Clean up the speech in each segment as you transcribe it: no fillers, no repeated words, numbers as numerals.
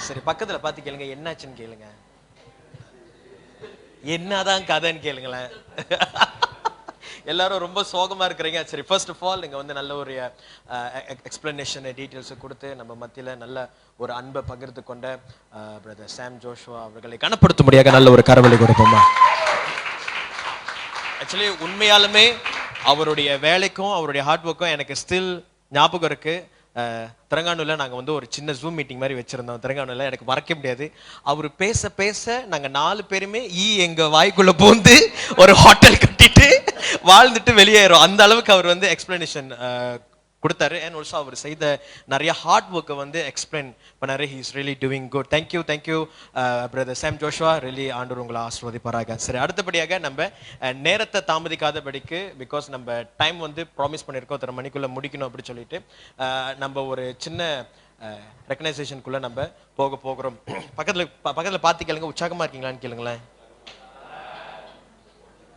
சரி, பக்கத்துல பார்த்து கேளுங்க, என்னாச்சுன்னு கேளுங்க. என்னதான் கதைன்னு கேளுங்களேன். எல்லாரும் ரொம்ப சோகமா இருக்கிறீங்க. சரி, ஃபர்ஸ்ட் ஆஃப் ஆல் நீங்க வந்து நல்ல ஒரு எக்ஸ்பிளனேஷன் டீட்டெயில்ஸ் கொடுத்து நம்ம மத்தியில நல்ல ஒரு அன்பை பகிர்ந்து கொண்ட பிரதர் சாம் ஜோஷுவா அவர்களை கனப்படுத்தும்படியாக நல்ல ஒரு கரவொலி கொடுப்போமா. ஆக்சுவலி உண்மையாலுமே அவருடைய வேலைக்கும் அவருடைய ஹார்ட் ஒர்க்கும் எனக்கு ஸ்டில் ஞாபகம் இருக்கு. திரங்கானூர்ல நாங்க வந்து ஒரு சின்ன ஜூம் மீட்டிங் மாதிரி வச்சிருந்தோம். திரங்கானூர்ல எனக்கு மறக்க முடியாது. அவர் பேச பேச நாங்க 4 பேருமே எங்க வாய்க்குள்ள பூந்து ஒரு ஹோட்டல் கட்டிட்டு வாழ்ந்துட்டு வெளியேறோம். அந்த அளவுக்கு அவர் வந்து எக்ஸ்பிளனேஷன் கொடுத்தாரு. அண்ட் ஆல்சோ அவர் செய்த நிறைய ஹார்ட் ஒர்க்கை வந்து எக்ஸ்பிளைன் பண்ணாரு. He is really doing good. Thank you brother Sam Joshua. Really ஆண்டவர் உங்களை ஆசீர்வதிப்பாராக. சரி, அடுத்தபடியாக நம்ம நேரத்தை தாமதிக்காதபடிக்கு, பிகாஸ் நம்ம டைம் வந்து ப்ராமிஸ் பண்ணியிருக்கோம் 3 மணிக்குள்ள முடிக்கணும் அப்படின்னு சொல்லிட்டு நம்ம ஒரு சின்ன ரெகனைசேஷனுக்குள்ள நம்ம போகிறோம். பக்கத்துல பார்த்து கேளுங்க, உற்சாகமா இருக்கீங்களான்னு கேளுங்களேன்.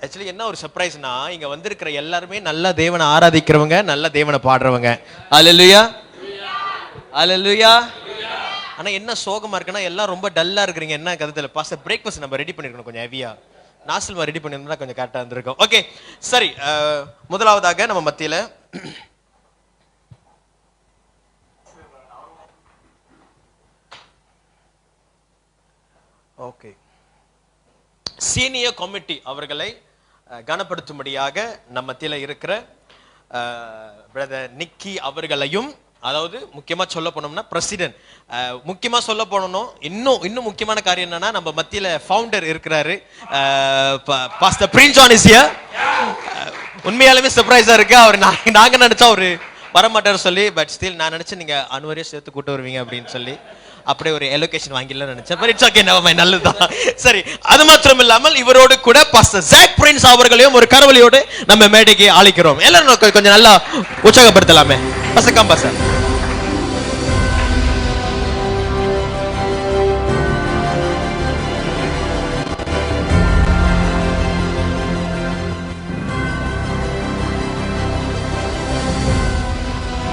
ஆக்சுவலி என்ன ஒரு சர்ப்ரைஸ்னா, இங்க வந்திருக்கிற எல்லாருமே நல்ல தேவனை ஆராதிக்கிறவங்க, நல்ல தேவனை பாடுறவங்க. அல்லேலூயா அல்லேலூயா. ஆனா என்ன சோகமா இருக்குன்னா, எல்லாம் ரொம்ப டல்லா இருக்கிறீங்க. என்ன கருத்துல பாஸ்டர் பிரேக்ஃபாஸ்ட் நம்ம ரெடி பண்ணிருக்கணும், கொஞ்சம் ஹெவியா நாசல்மா ரெடி பண்ணிருந்தா கொஞ்சம் கரெக்டா இருந்திருக்கும். ஓகே சரி, முதலாவதாக நம்ம மத்தியில ஓகே சீனியர் கமிட்டி அவர்களை கனப்படுத்தும்படியாக நம்ம மத்தியில இருக்கிற பிரதர் நிக்கி அவர்களையும், அதாவது முக்கியமா சொல்ல போனோம்னா பிரசிடென்ட், முக்கியமா சொல்ல போனோம் இன்னும் முக்கியமான காரியம் என்னன்னா, நம்ம மத்தியில ஃபவுண்டர் இருக்கிறாரு pastor Prince John is here. உண்மையாலுமே சர்ப்ரைஸா இருக்கு. அவர் நாங்க நினைச்சா அவரு வரமாட்டார் சொல்லி, பட் ஸ்டில் நான் நினைச்சேன் நீங்க அனுவரையும் சேர்த்து கூட்டு வருவீங்க அப்படின்னு சொல்லி அப்படியே ஒரு எலோகேஷன் வாங்கிடலாம் நினைச்சேன். But it's okay, never mind, நல்லதுதான். சரி, அது மாத்திரம் இல்லாமல் இவரோடு கூட பாஸ்டர் ஜாக் பிரின்ஸ் அவர்களையும் ஒரு கரவொலியோடு நம்ம மேடைக்கு அழைக்கிறோம். எல்லாரும் கொஞ்சம் நல்லா உற்சாகப்படுத்தலாமே. பசக்கம் பாஸ்டர்.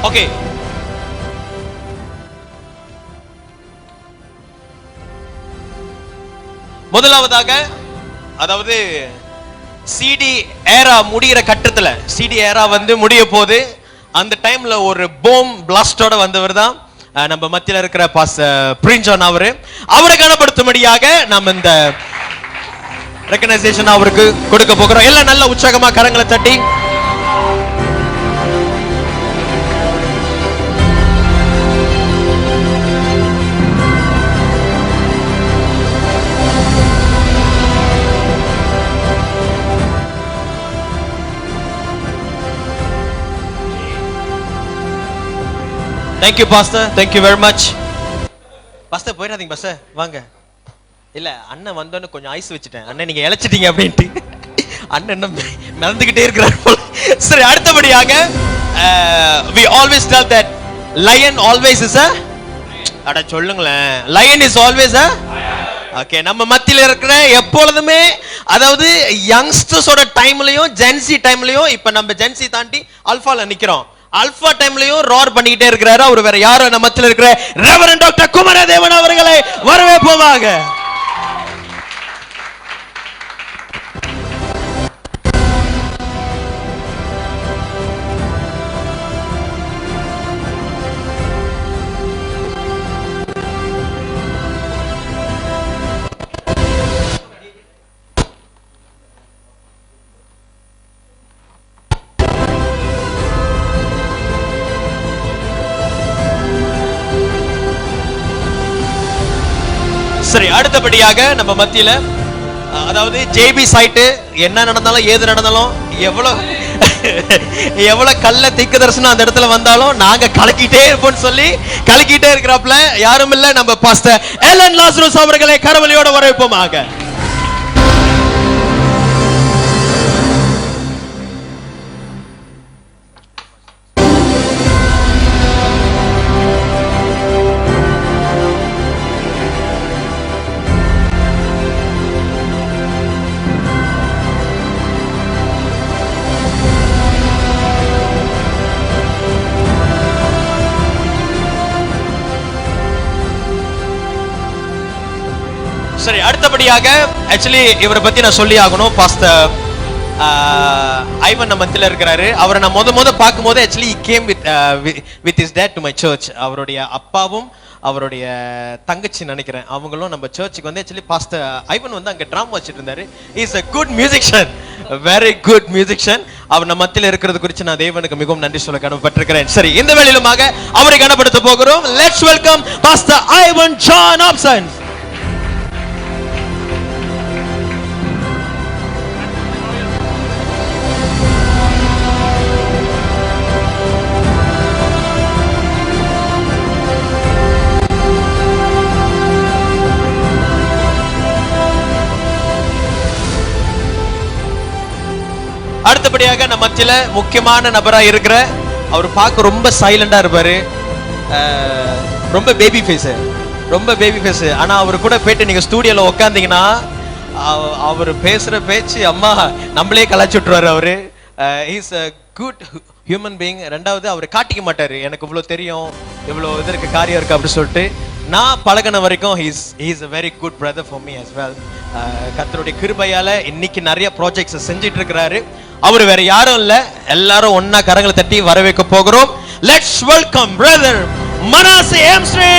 ஓகே, முதலாவதாக, அதாவது சிடி ஏரா முடிகிற கட்டத்துல, சிடி ஏரா வந்து முடிய போது, அந்த டைம்ல ஒரு போம் பிளாஸ்டோட வந்தவர் தான் நம்ம மத்தியில இருக்கிற பாஸ்டர் பிரின்ஸ் ஜான். அவரை கனப்படுத்தும்படியாக நம்ம இந்த ரெகனைசேஷன் அவருக்கு கொடுக்க போகிறோம். எல்லாம் நல்ல உற்சாகமா கரங்களை தட்டி thank you pastor, thank you very much. Pastor போயிடாதீங்க பாஸ்டர், வாங்க. இல்ல அண்ணன் வந்தோன்னு கொஞ்சம் ஐஸ் வச்சுட்டேன். அண்ணன் நீங்க இழைச்சிட்டீங்க அப்படின்ட்டு அண்ணன் என்ன நடந்துகிட்டே இருக்கிறார் போல. சரி, அடுத்தபடியாக we always tell that lion always is a அட சொல்லுங்களேன், lion is always a okay. நம்ம மத்தியில இருக்கிற எப்பொழுதுமே, அதாவது யங்ஸ்டர்ஸோட டைம்லயும் ஜென்சி டைம்லயும், இப்ப நம்ம ஜென்சி தாண்டி அல்ஃபால நிக்கிறோம். அல்பா டைம்லயும் ரோர் பண்ணிக்கிட்டே இருக்கிறாரு. அவர் வேற யாரும் நம்ம மத்தியில இருக்கிற ரெவரண்ட் டாக்டர் குமரதேவன் அவர்களை வரவேற்போமாக. சரி, அடுத்தபடியாக நம்ம மத்தியில, அதாவது ஜேபி சைட்டு என்ன நடந்தாலும் ஏது நடந்தாலும் எவ்வளவு கல்ல திக்கு தரிசனம் அந்த இடத்துல வந்தாலும் நாங்க கலக்கிட்டே இருப்போம்னு சொல்லி கலக்கிட்டே இருக்கிறாப்ல யாரும் இல்ல, நம்ம பாஸ்டர் எலன் லாசரஸ் அவர்களை கரவொலியோட வரவேற்போமாக. சரி, அடுத்தபடியாக ஆக்சுவலி இவரை பத்தி நான் சொல்லி ஆகணும். பாஸ்டர் ஐவன் நம்ம மத்தியில இருக்கிறாரு. அவரை நான் முத பார்க்கும்போது actually game with is date to my search. அவருடைய அப்பாவும் அவருடைய தங்கச்சி நினைக்கிறேன், அவங்களும் நம்ம சர்ச்சுக்கு வந்து ஆக்சுவலி பாஸ்டர் ஐவன் வந்து அங்க டிராமா வச்சுட்டு இருந்தாரு. Is a good musician, very good musician. அவர் நம்ம மத்தியில இருக்கிறது குறித்து நான் தேவனுக்கு மிகவும் நன்றி சொல்ல கடமைப்பட்டிருக்கிறேன். சரி, இந்த வேளையிலுமாக அவரை கனப்படுத்த போகிறோம். Let's welcome pastor Ivan John Abson. அடுத்தபடியாக நம்ம மத்தியில முக்கியமான நபரா இருக்கிற, அவர் பார்க்க ரொம்ப சைலண்டா இருப்பாரு, ரொம்ப பேபி ஃபேஸ். ஆனா அவர் கூட போயிட்டு நீங்க ஸ்டூடியோல உட்காந்தீங்கன்னா அவர் பேசுற பேச்சு அம்மா நம்மளே கலாச்சி விட்டுருவாரு. அவரு is a good human being. ரெண்டாவது அவர் காட்டிக்க மாட்டாரு, எனக்கு இவ்வளவு தெரியும், இவ்வளவு இது இருக்கு, காரியம் இருக்கு அப்படி சொல்லிட்டு. நான் பழகின வரைக்கும் he is a very good brother for me as well. கர்த்தருடைய கிருபையால இன்னைக்கு நிறைய ப்ராஜெக்ட்ஸ் செஞ்சிட்டு இருக்கிறாரு. அவர் வேற யாரும் இல்ல, எல்லாரும் ஒன்னா கரங்களை தட்டி வரவேற்க போகிறோம். லெட்ஸ் வெல்கம் பிரதர் மனாசே எம்ஸ்ரீ.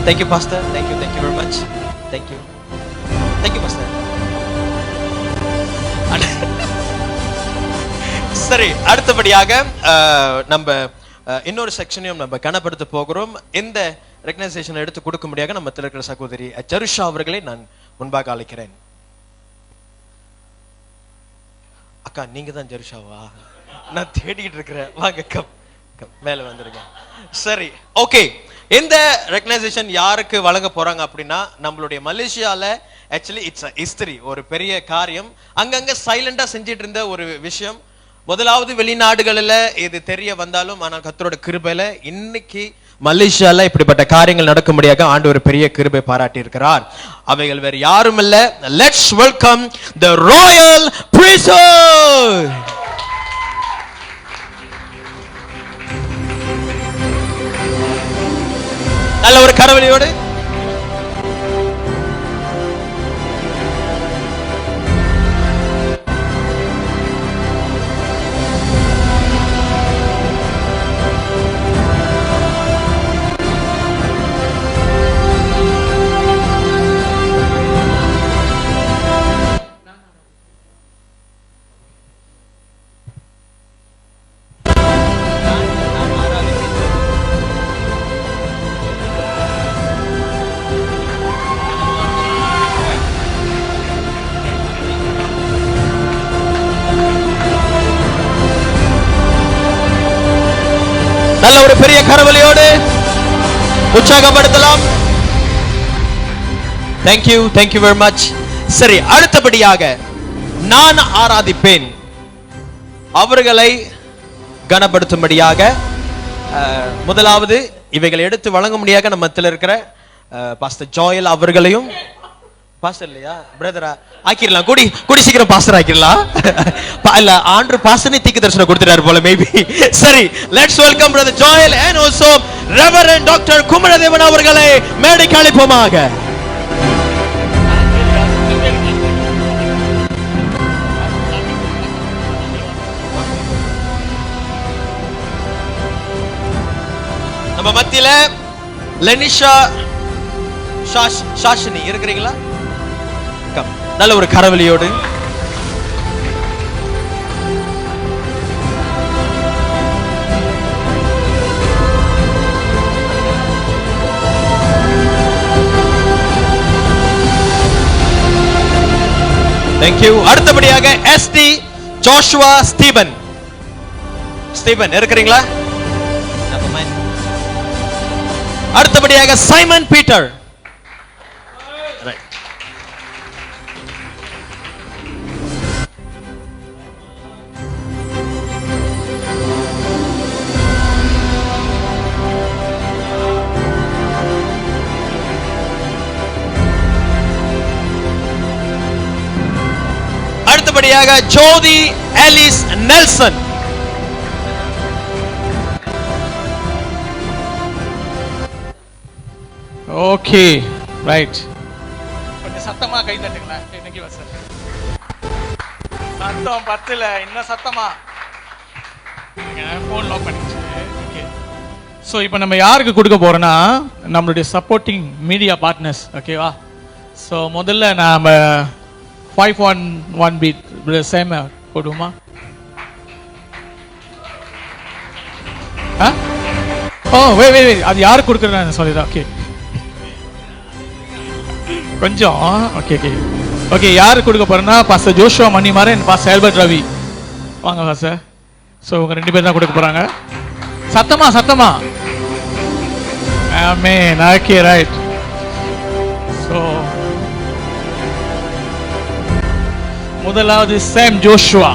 Thank you pastor, thank you very much, thank you pastor. சரி, அடுத்தபடியாக நம்ம இன்னொரு செக்ஷனையும் நம்ம கனப்படுத்த போகிறோம். இந்த ரெகக்னைசேஷன் எடுத்து கொடுக்க முடியாத நம்ம இருக்கிற சகோதரி ஜெருஷா அவர்களை நான் முன்பாக அழைக்கிறேன். அக்கா, நீங்க தான் ஜெருஷாவா? நான் தேடிட்டு இருக்கிறேன், வாங்க கம் மேல வந்துருங்க. சரி, ஓகே. இந்த ரெகக்னைசேஷன் யாருக்கு வழங்க போறாங்க அப்படின்னா, நம்மளுடைய மலேசியால ஆக்சுவலி இட்ஸ் ஹிஸ்டரி, ஒரு பெரிய காரியம். அங்கங்க சைலண்டா செஞ்சிட்டு இருந்த ஒரு விஷயம். முதலாவது வெளிநாடுகளில் இது தெரிய வந்தாலும், ஆனால் கர்த்தரோட கிருபையில இன்னைக்கு மலேசியால இப்படிப்பட்ட காரியங்கள் நடக்கும்படியாக ஆண்டவர் பெரிய கிருபை பாராட்டி இருக்கிறார். அவைகள் வேற யாரும் இல்ல. Let's welcome the Royal priesthood. நல்ல ஒரு கரவொலியோடு நல்ல ஒரு பெரிய கரவொலியோடு உற்சாகப்படுத்தலாம். Thank you very much. சரி, அடுத்தபடியாக நான் ஆராதிப்பேன் அவர்களை கனப்படுத்தும்படியாக முதலாவது இவைகளை எடுத்து வழங்க முடியாத நம்ம மத்தியில் இருக்கிற பாஸ்டர் ஜோயல் அவர்களையும், பாஸ்டர் இல்லையா பிரதரா ஆக்கிடலாம், கூடி சீக்கிரம் பாஸ்டர் ஆக்கிடலாம். இல்ல ஆண்டவர் பாஸ்டர்னே தீக்கு தரிசனம் கொடுத்துட்டாரு போல மேபி. சரி, let's welcome brother Joel and also reverend doctor Kumaradevan அவர்களை மேடைக்கு அழைப்போமாக. நம்ம மத்தியில லெனிஷா ஷாஷினி இருக்கிறீங்களா? நல்ல ஒரு கரவொலியோடு Thank you. அடுத்தபடியாக எஸ்டி ஜோஷுவா ஸ்டீபன் இருக்கிறீங்களா? அடுத்தபடியாக சைமன் பீட்டர். அடுத்தபடியாக ஜோதி எலிஸ் நெல்சன். Okay right. கொஞ்சம் சத்தமா கை தட்டுங்களேன். இன்னைக்கு சார் சத்தம் பத்தல, இன்னும் சத்தமா. ஃபோன் லாக் பண்ணிச்சு. ஓகே, ஸோ இப்போ நம்ம யாருக்கு கொடுக்க போறோம்னா நம்மளுடைய சப்போர்ட்டிங் மீடியா பார்ட்னர்ஸ். ஓகேவா? ஸோ முதல்ல நாம 511 பீட் சேம போடுவோமா? ஓ வே அது யாருக்கு கொடுக்குறேன்னு சொல்லிடுறேன். ஓகே கொஞ்சம் ஓகே ஓகே ஓகே. யாரு கொடுக்க போறேன்னா pastor Joshua Manimaran, pastor Albert Ravi. வாங்க பாஸ்டர். ஸோ இவங்க 2 பேர் தான் கொடுக்க போறாங்க. சத்தமா சத்தமா. ஆமென். Okay right. ஸோ முதலாவது சாம் ஜோஷுவா.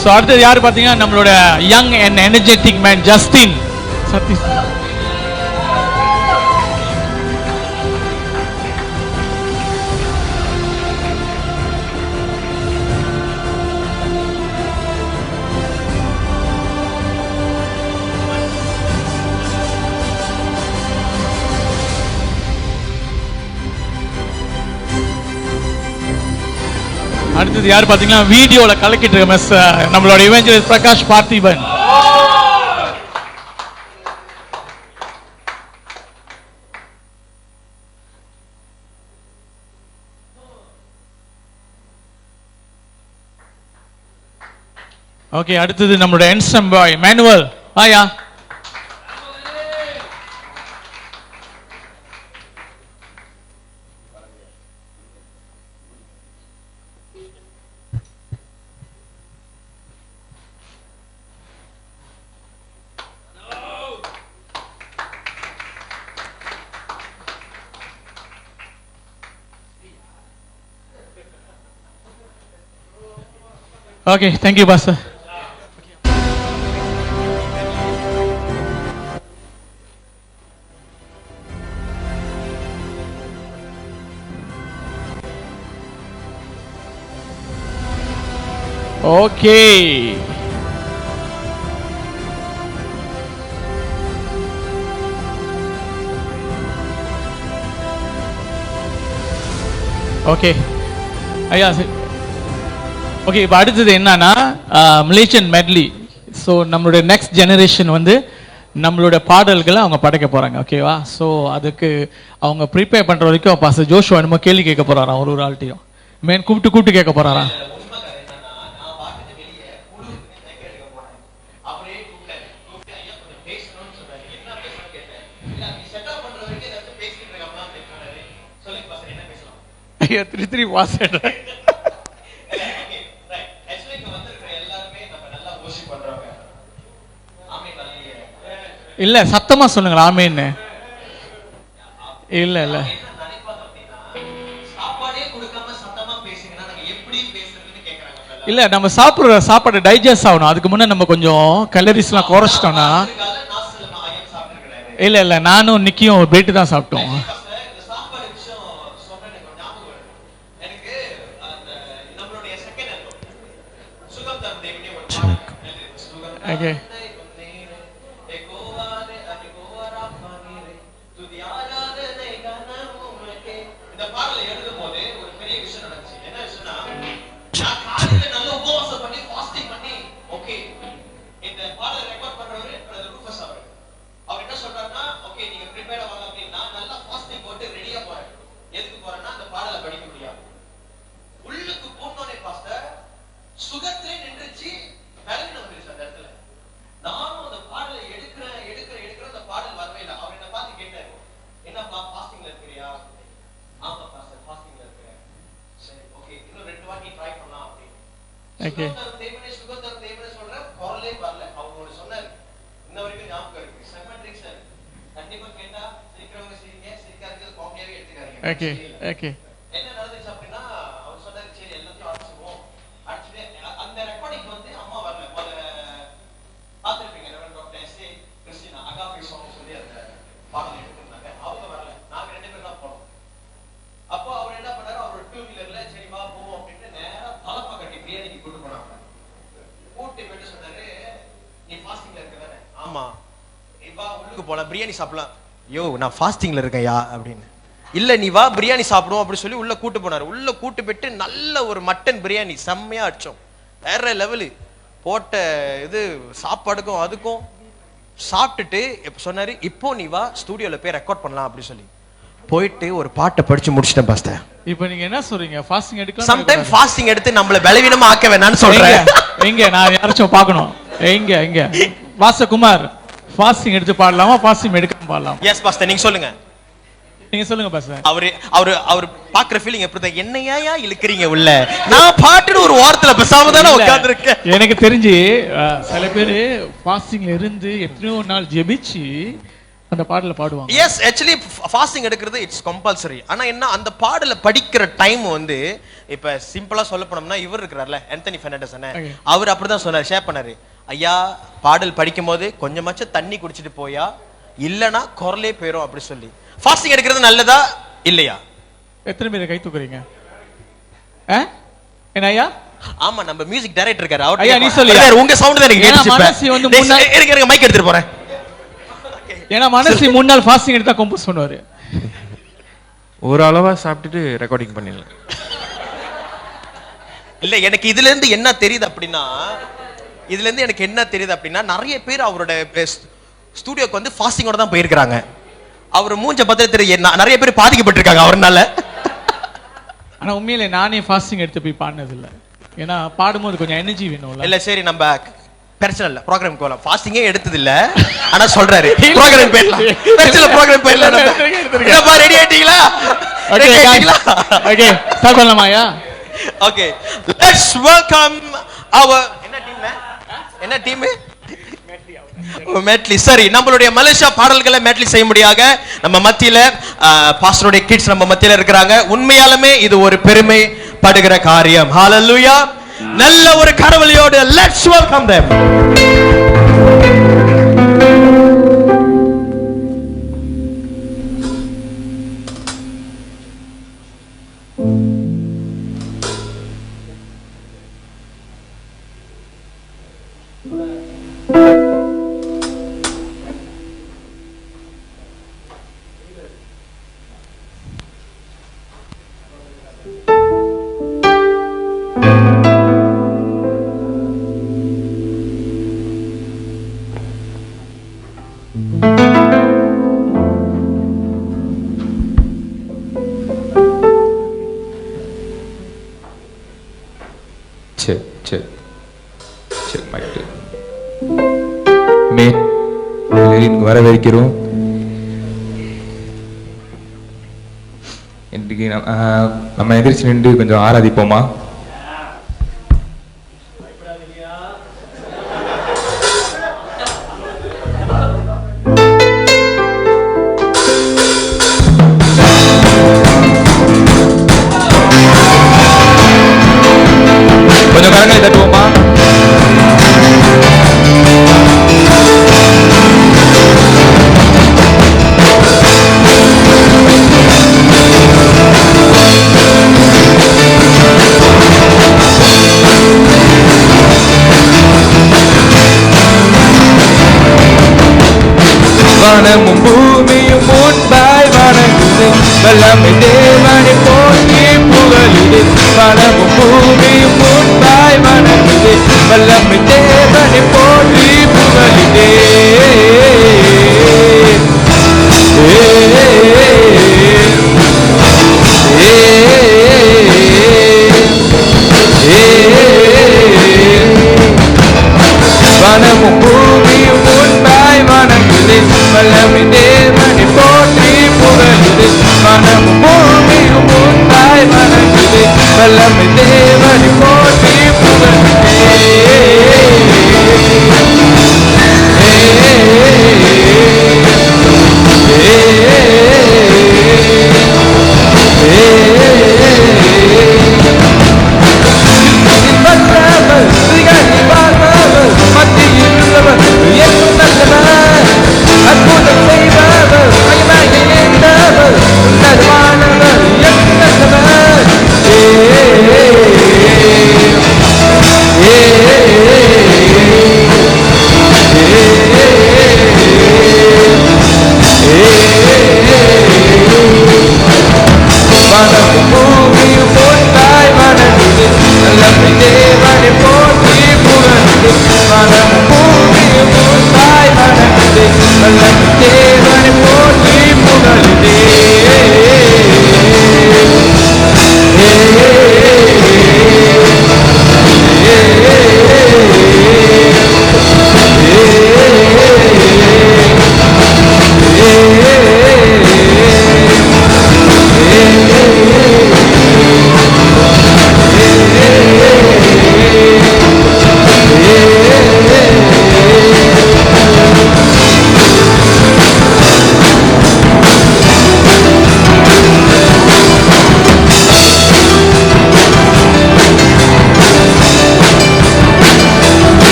ஸோ அடுத்தது யாரு பார்த்தீங்கன்னா நம்மளோட young and energetic man Justin Satish. அடுத்தது யார் பாத்தீங்கன்னா வீடியோல கலக்கிட்டு இருக்க மிஸ் நம்மளோட இவெஞ்சலிஸ்ட் பிரகாஷ் பார்த்திபன். ஓகே, அடுத்தது நம்மளோட ஹேண்ட்ஸம் பாய் மேனுவல். ஆயா okay, thank you pastor. Okay, okay, ஐயா ஓகே. இப்போ அடுத்தது என்னன்னா மலேசியன் மெட்லி. ஸோ நம்மளுடைய நெக்ஸ்ட் ஜெனரேஷன் வந்து நம்மளோட பாடல்களை அவங்க படைக்க போறாங்க. ஓகேவா? ஸோ அதுக்கு அவங்க ப்ரிப்பேர் பண்ற வரைக்கும் பாஸ்டர் ஜோஷுவா நம்ம கேள்வி கேட்க போறாராம். ஒரு ஆள்கிட்டையும் மேன் கூப்பிட்டு கேட்க போறாராம். ஐயா 3 வாசட் இல்ல சத்தமா சொல்லுங்க ஆமேன்னு. இல்ல இல்ல இல்ல நம்ம சாப்பிடுற சாப்பாடு டைஜஸ்ட் ஆகணும். அதுக்கு முன்ன நம்ம கொஞ்சம் கலரிஸ் எல்லாம் குறைச்சிட்டோம்னா. இல்ல இல்ல நானும் நிக்கியும் ஒரு பிரெட் தான் சாப்பிட்டோம். Okay okay okay okay. போலாம், பிரியாணி சாப்பிடலாம். யோ நான் ஃபாஸ்டிங்ல இருக்கேன்யா அப்படின்னு. இல்ல நீ வா பிரியாணி சாப்பிடுவோம் அப்படி சொல்லி உள்ள கூட்டு போனாரு. உள்ள கூட்டு போயிட்டு நல்ல ஒரு மட்டன் பிரியாணி செம்மையா அடிச்சோம். வேற லெவலு போட்ட இது சாப்பாடுக்கும் அதுக்கும் சாப்பிட்டுட்டு சொன்னாரு, இப்போ நீ வா ஸ்டூடியோல போய் ரெக்கார்ட் பண்ணலாம் அப்படி சொல்லி போயிட்டு ஒரு பாட்டை படிச்சு முடிச்சிட்டேன் பாஸ்டர். இப்போ நீங்க என்ன சொல்றீங்க? ஃபாஸ்டிங் எடுக்கலாம். சம்டைம் ஃபாஸ்டிங் எடுத்து நம்மள பலவீனமா ஆக்க வேணாம்னு சொல்றேன். எங்க நான் யாராச்சும் பார்க்கணும். எங்க வாசகுமார் ஃபாஸ்டிங் எடுத்து பாடலாமா, ஃபாஸ்டிங் எடுக்காம பாடலாமா? எஸ் பாஸ்டர் நீங்க சொல்லுங்க. நீங்க சொல்லுங்க பாஸ்டர். அவர் பாக்குற ஃபீலிங் எப்படிதான், என்னையா இழுக்கிறீங்க உள்ள, நான் பாட்டுன்னு ஒரு வாரத்துல பேசாம தானே உட்கார்ந்திருக்கேன். எனக்கு தெரிஞ்சு சில பேரு ஃபாஸ்டிங்ல இருந்து எத்தனையோ நாள் ஜெபிச்சு அந்த பாடல பாடுவாங்க. எஸ் ஆக்சுவலி ஃபாஸ்டிங் எடுக்கிறது இட்ஸ் கம்பல்சரி. ஆனா என்ன அந்த பாடல படிக்கிற டைம் வந்து இப்ப சிம்பிளா சொல்ல போனோம்னா இவர் இருக்கிறார்ல ஆந்தனி பெர்னாண்டஸ் அண்ணே, அவர் அப்படிதான் சொன்னார், ஷேர் பண்ணாரு. ஐயா பாடல் படிக்கும் போது கொஞ்சமாச்சும் தண்ணி குடிச்சிட்டு போயா, இல்லனா குரலே போயிரும் அப்படி சொல்லி. ஃபாஸ்டிங் எடுக்கிறது நல்லதா இல்லையா? எத்தனை பேர் கை தூக்குறீங்க? என்ன ஐயா? ஆமா நம்ம மியூசிக் டைரக்டர் இருக்காரு, அவர் ஐயா நீ சொல்லியா? உங்க சவுண்ட் தான் எனக்கு கேட்டுச்சு. மனசி வந்து இருங்க மைக் எடுத்துட்டு போறேன். ஏன்னா மனசி முன்னாள் ஃபாஸ்டிங் எடுத்தா கம்போஸ் பண்ணுவாரு. ஒரு அளவா சாப்பிட்டுட்டு ரெக்கார்டிங் பண்ணிடலாம். இல்ல எனக்கு இதுல இருந்து என்ன தெரியுது அப்படின்னா, நிறைய பேர் அவரோட ஸ்டூடியோக்கு வந்து ஃபாஸ்டிங்கோட தான் போயிருக்காங்க. அவர் மூஞ்ச பத்திர தெரியும், நிறைய பேர் பாதிக்கப்பட்டிருக்காங்க அவர்னால. ஆனா உண்மையிலே நானே ஃபாஸ்டிங் எடுத்து போய் பாடினது இல்ல. ஏன்னா பாடும்போது கொஞ்சம் எனர்ஜி வேணும்ல. இல்ல சரி நம்ம பிரச்சனை இல்ல, ப்ரோகிராம் போலாம். ஃபாஸ்டிங்கே எடுத்தது இல்ல ஆனா சொல்றாரு ப்ரோகிராம் போயிடலாம். பிரச்சனை ப்ரோகிராம் போயிடலாம். என்னப்பா ரெடி ஆயிட்டீங்களா? ஓகே ஸ்டார்ட் பண்ணலாமாயா? ஓகே லெட்ஸ் வெல்கம் our என்ன டீம் மேட்லி. சரி நம்மளுடைய மலேசியா பாடல்களை மேட்லி செய்ய முடியாத நம்ம மத்தியில பாஸ்டருடைய கிட்ஸ் நம்ம மத்தியில இருக்கிறாங்க. உண்மையாலுமே இது ஒரு பெருமை படுகிற காரியம். ஹalleluya. நல்ல ஒரு கரவொலியோடு let's welcome them. வரவேற்கிறோம். இன்றைக்கு நம்ம எதிர்த்து நின்று கொஞ்சம் ஆராதிப்போமா? கொஞ்சம் கரங்களை தட்டுவோமா? வானமும் பூமியும் முன்பாய் வணங்குது, வல்லமை தேவனை போற்றி புகழுது. வானமும் பூமியும் முன்பாய் வணங்குது, வல்லமை தேவனை போற்றி புகழுதே. வானமும் பூமியும் முன்பாய் வணங்குது, வல்லமை தேவனை போற்றி புகழுது. வானமும் பூமியும் முன்பாய் வணங்குது, வல்லமை தேவனை போற்றி புகழுதே.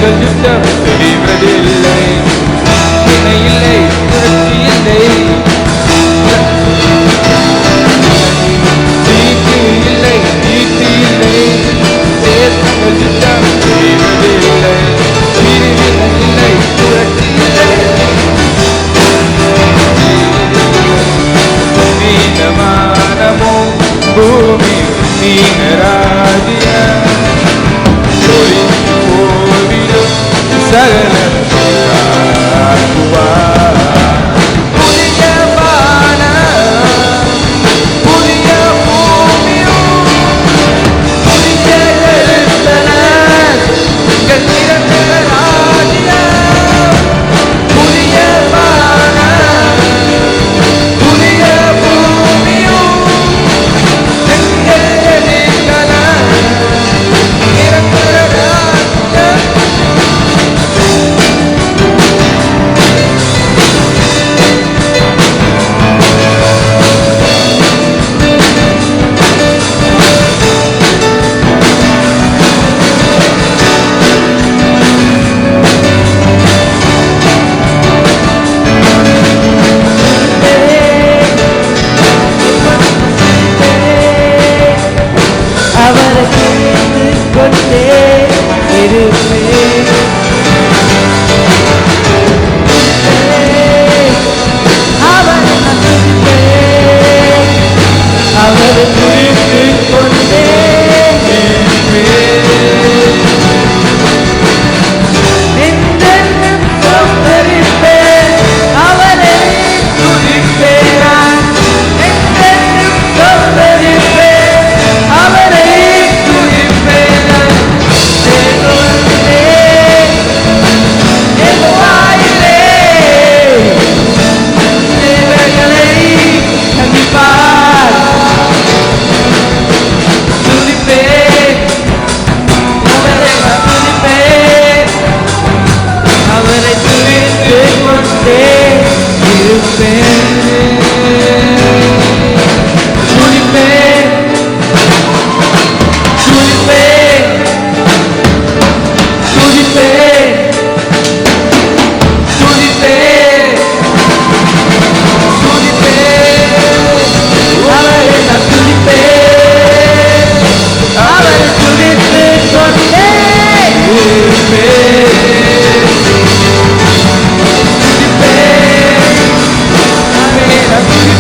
தேசங்கள் யுத்தம் செய்வதில்லை. துணை இல்லை, புரட்சி இல்லை, தீட்டு இல்லை, தீட்டு இல்லை. தேசங்கள் யுத்தம் செய்வதில்லை. பிரிவினை இல்லை, புரட்சி இல்லை. நீலமானமோ பூமி நீங்கராதிய போதிலும் சகல புதிய வானம், புதிய பூமியும், புதிய எருசலேம், எங்கள் நிரந்தர ராஜ்யம். புதிய வானம், புதிய பூமியும், எங்கள் எருசலேம், நிரந்தர ராஜ்யம். அவரை கேட்டுக் கொண்டே இருப்பேன். அவரை நான் துதிப்பேன். அவரை துதித்துக் கொண்டே என்றென்றும் ஸ்தோத்தரிப்பேன். அவரை துதிப்பேன் நான். என்றென்றும் ஸ்தோத்தரிப்பேன். அவரை துதிப்பேன் நான். தேவனே, என் வாயிலே தேவர்களை சந்திப்பார். துதிப்பேன், அவரை நான் துதிப்பேன். அவரை துதித்துக் கொண்டே இருப்பேன். துதிப்பேன், துதிப்பேன், துதிப்பேன், துதிப்பேன், துதிப்பேன். அவரை நான் துதிப்பேன். அவரை துதித்துக் கொண்டே இருப்பேன். அவரை துதித்துக் கொண்டே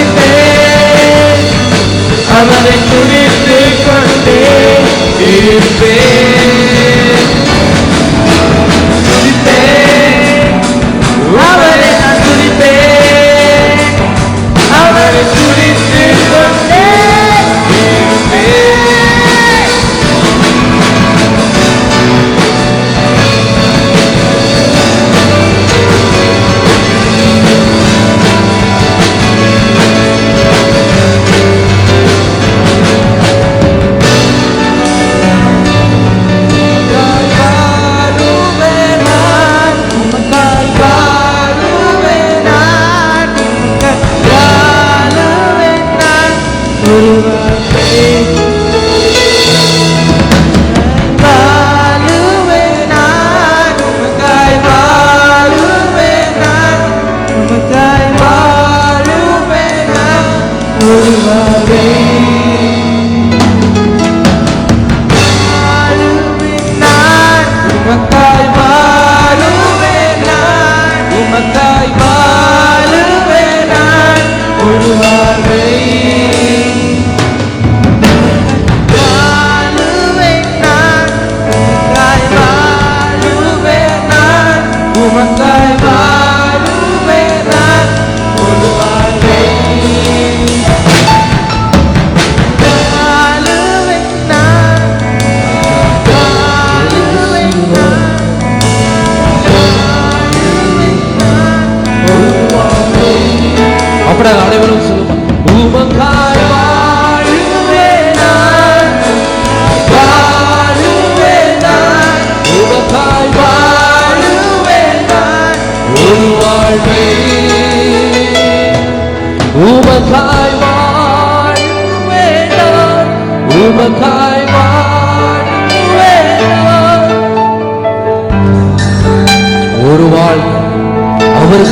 இருப்பேன். அவரை துதித்துக் கொண்டே இருப்பேன். துதிப்பேன், அவரை நான் துதிப்பேன். அவரை துதித்துக் கொண்டே இருப்பேன்.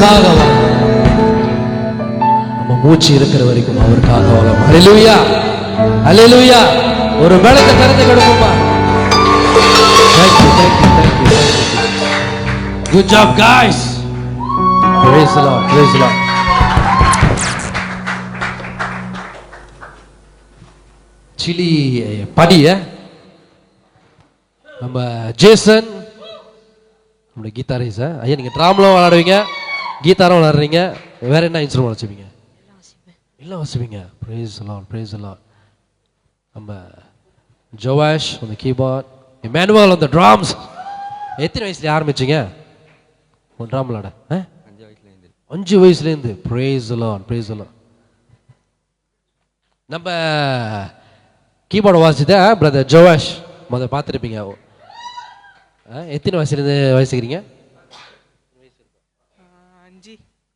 அவருக்காக வாழணும். நம்ம மூச்சு இருக்கிற வரைக்கும் அவருக்காக வாழணும். அல்லேலூயா, அல்லேலூயா. ஒரு பலத்தை கருத்து கொடுப்போமா? Thank you, thank you, thank you, thank you. Good job, guys. Praise the Lord, praise the Lord. Chile படிய நம்ம ஜேசன், நம்மளோட கீதாரிஸ். ஐயா நீங்க ட்ராம்லாம் விளையாடுவீங்க, கீதாரும் விளையாடுறீங்க, வேற என்ன இன்ஸ்ட்ருமெண்ட் வச்சுப்பீங்க? எல்லாம் வச்சுப்பீங்க. praise the Lord, praise the Lord. நம்ம ஜோவாஷ் on the keyboard, Emmanuel on the drums. எத்தனை வயசுல ஆரம்பிச்சீங்க ட்ராம் விளையாட? 5 வயசுலேருந்து. praise the Lord, praise the Lord. நம்ம கீபோர்டு வாசித்த பிரதர் ஜோவாஷ் முதல்ல பார்த்துருப்பீங்க. எத்தனை வயசுலேருந்து வாசிக்கிறீங்க?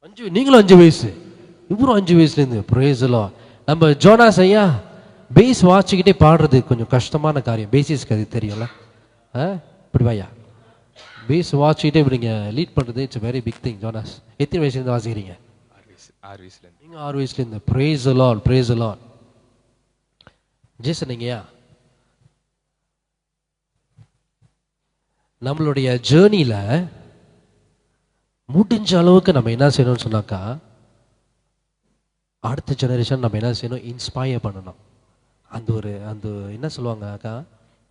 5. நீங்களும் 5 வயசு, இவரும் 5 வயசுலேருந்து. praise the Lord. நம்ம ஜோனாஸ் ஐயா பேஸ் வாசிக்கிட்டே பாடுறது கொஞ்சம் கஷ்டமான காரியம். பேசிஸ்க்கு அது தெரியும்ல. இப்படி வாயா பேஸ் வாசிக்கிட்டே இப்படி நீங்கள் லீட் பண்ணுறது it's very big thing. Jonas எத்தனை வயசுலேருந்து வாசிக்கிறீங்க? 6 வயசுலேருந்து. நீங்கள் 6 வயசுலேருந்து. praise the Lord, praise the Lord. Jason நீங்கயா நம்மளுடைய ஜேர்னியில முடிஞ்ச அளவுக்கு நம்ம என்ன செய்யணும்னு சொன்னாக்கா, அடுத்த ஜெனரேஷன் நம்ம என்ன செய்யணும்? இன்ஸ்பயர் பண்ணணும். அந்த என்ன சொல்லுவாங்க அக்கா,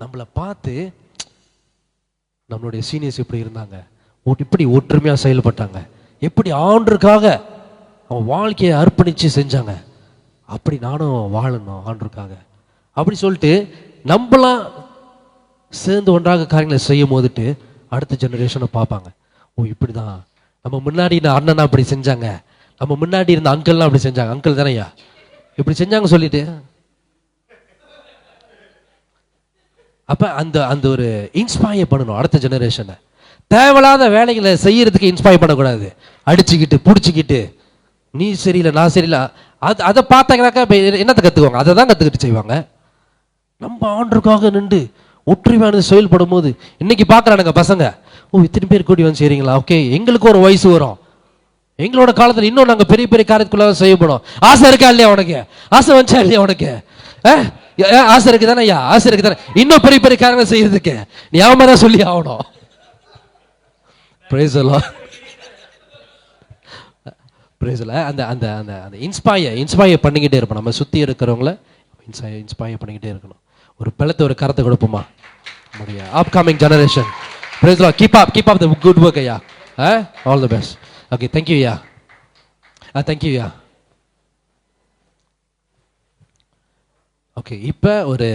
நம்மளை பார்த்து நம்மளுடைய சீனியர்ஸ் எப்படி இருந்தாங்க, இப்படி ஒற்றுமையாக செயல்பட்டாங்க, எப்படி ஆண்டருக்காக அவன் வாழ்க்கையை அர்ப்பணித்து செஞ்சாங்க, அப்படி நானும் வாழணும் ஆண்டருக்காக அப்படி சொல்லிட்டு நம்மளாம் சேர்ந்து ஒன்றாக காரியங்களை செய்யும் போதுட்டு அடுத்த ஜெனரேஷனை பார்ப்பாங்க. ஓ இப்படி தான் நம்ம முன்னாடி அண்ணனா அப்படி செஞ்சாங்க, நம்ம முன்னாடி இருந்த அங்கிள்லாம் அப்படி செஞ்சாங்க, அங்கிள் தானையா இப்படி செஞ்சாங்க சொல்லிட்டு. அப்ப அந்த ஒரு இன்ஸ்பயர் பண்ணணும் அடுத்த ஜெனரேஷனை. தேவையில்லாத வேலைகளை செய்யறதுக்கு இன்ஸ்பயர் பண்ணக்கூடாது. அடிச்சுக்கிட்டு பிடிச்சிக்கிட்டு நீ சரியில்லை நான் சரியில்லை அதை பார்த்தாங்கனாக்கா என்னத்தை கற்றுக்குவாங்க? அதை தான் கற்றுக்கிட்டு செய்வாங்க. நம்ம ஆண்டருக்காக நின்று ஒற்றுமையான செயல்படும் போது இன்னைக்கு பார்க்குறானுங்க பசங்க, ஓ இத்தனை பேர் கூடி வந்து செய்கிறீங்களா, ஓகே எங்களுக்கு ஒரு வயசு வரும், எங்களோட காலத்தில் இன்னும் நாங்கள் பெரிய பெரிய காரியத்துக்குள்ள செய்யப்படும். ஆசை இருக்கா இல்லையா உனக்கு? ஆசை வந்துச்சா இல்லையா உனக்கு? ஆசை இருக்கு தானே ஐயா, ஆசை இருக்கு தானே இன்னும் பெரிய பெரிய காரியங்கள் செய்யறதுக்கு. நீ அவன் தான் சொல்லி ஆகணும். praise the Lord. praise the Lord. அந்த அந்த அந்த அந்த இன்ஸ்பயர் பண்ணிக்கிட்டே இருப்போம். நம்ம சுற்றி இருக்கிறவங்கள இன்ஸ்பயர் பண்ணிக்கிட்டே இருக்கணும். ஒரு பலத்தை ஒரு கரத்தை கொடுப்போமா நம்முடைய upcoming generation. praise the Lord. keep up the good work ஐயா. all the best. okay thank you ஐயா. thank you ஐயா. ஓகே இப்போ ஒரு